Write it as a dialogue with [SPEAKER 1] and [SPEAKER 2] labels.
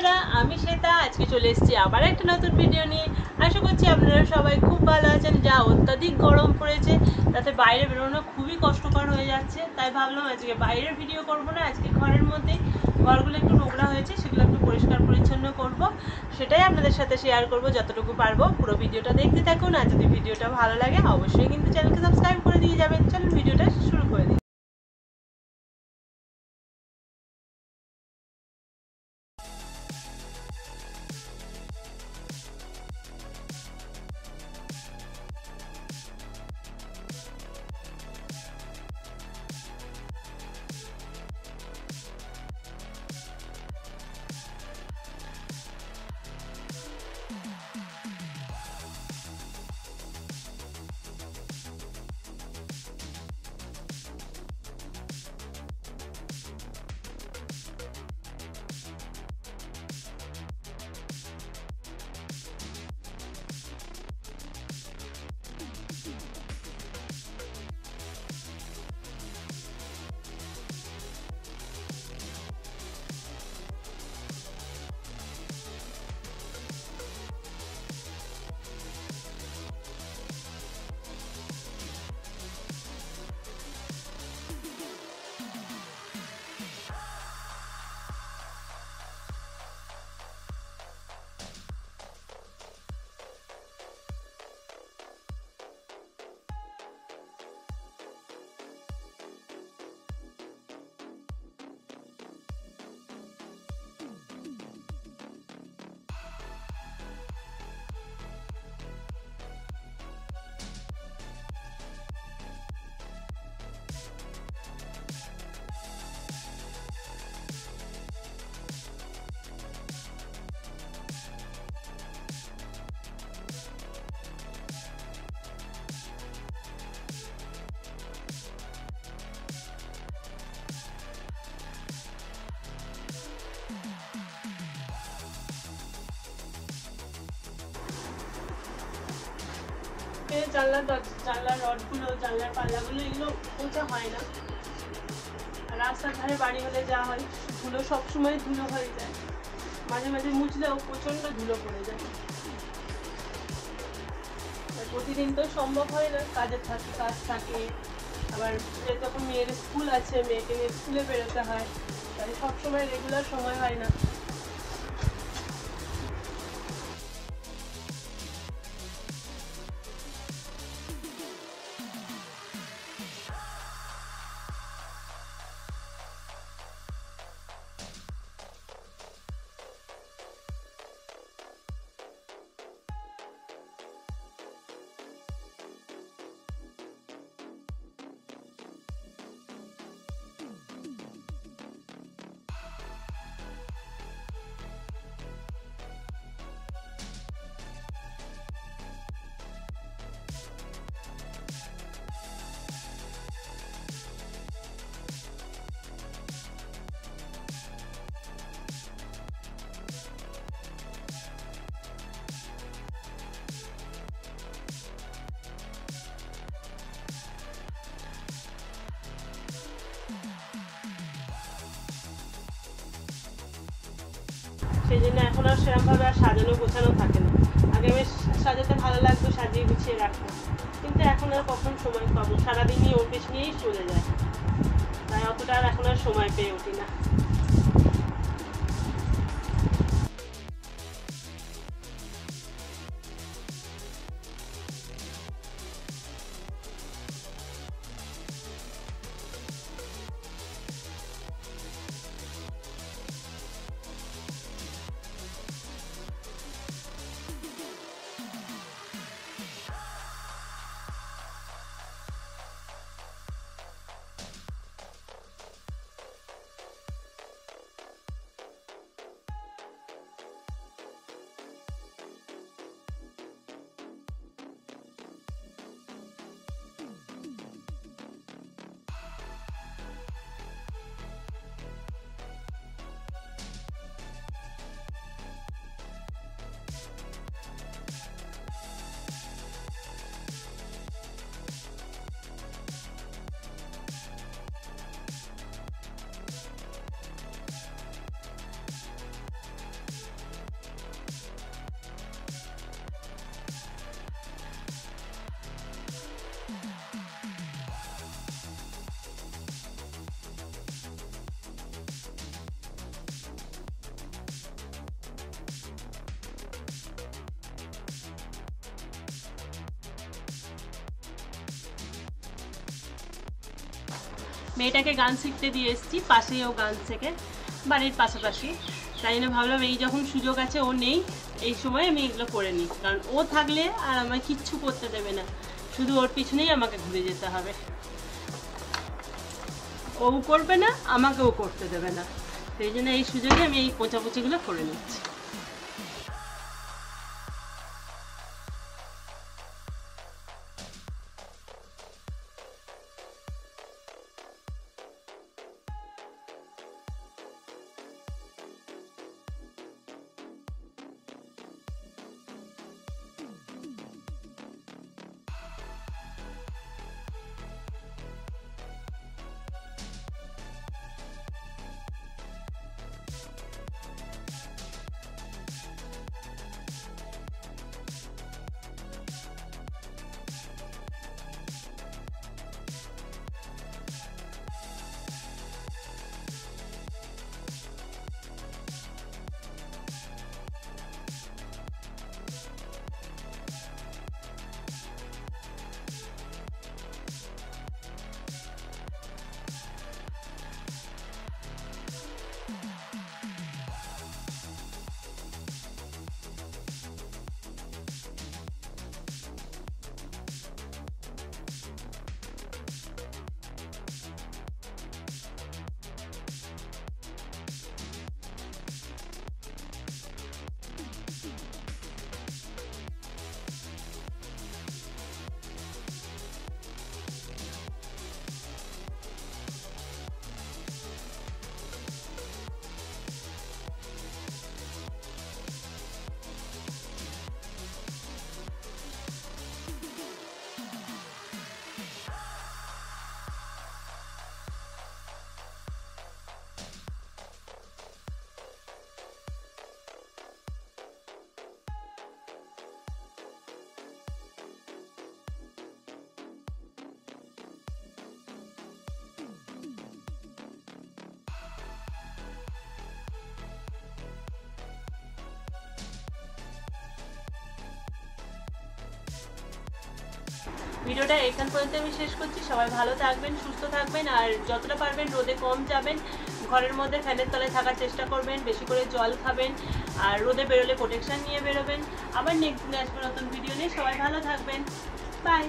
[SPEAKER 1] বন্ধুরা, আমি শ্বেতা। আজকে চলে এসেছি আবার একটা নতুন ভিডিও নিয়ে। আশা করছি আপনারা সবাই খুব ভালো আছেন। যা অত্যাধিক গরম পড়েছে, তাতে বাইরে বেরোনো খুবই কষ্টকর হয়ে যাচ্ছে। তাই ভাবলাম আজকে বাইরের ভিডিও করব না, আজকে ঘরের মধ্যেই ঘরগুলো একটু নোংরা হয়েছে, সেগুলো একটু পরিষ্কার পরিচ্ছন্ন করব। সেটাই আপনাদের সাথে শেয়ার করব যতটুকু পারবো। পুরো ভিডিওটা দেখতে থাকুন। আর যদি ভিডিওটা ভালো লাগে অবশ্যই কিন্তু চ্যানেলকে সাবস্ক্রাইব করে দিয়ে যাবেন। চলুন ভিডিওটা শুরু করে দিই। জানলার রডগুলো, জানলার পাল্লাগুলো এগুলো পোঁছা হয় না। রাস্তার ধারে বাড়ি হলে যা হয়, ধুলো সবসময় ধুলো হয়ে যায়, মাঝে মাঝে মুছলেও প্রচণ্ড ধুলো পড়ে যায়। প্রতিদিন তো সম্ভব হয় না, কাজ থাকে। আবার যখন মেয়ের স্কুল আছে, মেয়েকে নিয়ে স্কুলে বেরোতে হয়, তাই সবসময় রেগুলার সময় হয় না। সেই জন্য এখন আর সেরকমভাবে আর সাজানো গোছানো থাকে না। আগে বেশ সাজাতে ভালো লাগতো, সাজিয়ে গুছিয়ে রাখতো, কিন্তু এখন আর কখন সময় পাবো, সারাদিনই ওর পেছনে নিয়েই চলে যায়। তাই অতটা আর এখন আর সময় পেয়ে উঠি না। মেয়েটাকে গান শিখতে দিয়ে এসেছি, পাশেই ও গান শেখে, বাড়ির পাশাপাশি। তাই জন্য ভাবলাম এই যখন সুযোগ আছে, ও নেই, এই সময় আমি এগুলো করে নিই। কারণ ও থাকলে আর আমায় কিচ্ছু করতে দেবে না, শুধু ওর পিছনেই আমাকে ঘুরে যেতে হবে। ও করবে না, আমাকেও করতে দেবে না। সেই জন্য এই সুযোগে আমি এই পোঁচাপুচিগুলো করে নিচ্ছি। ভিডিওটা এখান পর্যন্ত আমি শেষ করছি। সবাই ভালো থাকবেন, সুস্থ থাকবেন, আর যতটা পারবেন রোদে কম যাবেন, ঘরের মধ্যে ফ্যানের তলায় থাকার চেষ্টা করবেন, বেশি করে জল খাবেন, আর রোদে বেরোলে প্রোটেকশন নিয়ে বেরোবেন। আবার নেক্সট দিন আসবো নতুন ভিডিও নিয়ে। সবাই ভালো থাকবেন, বাই।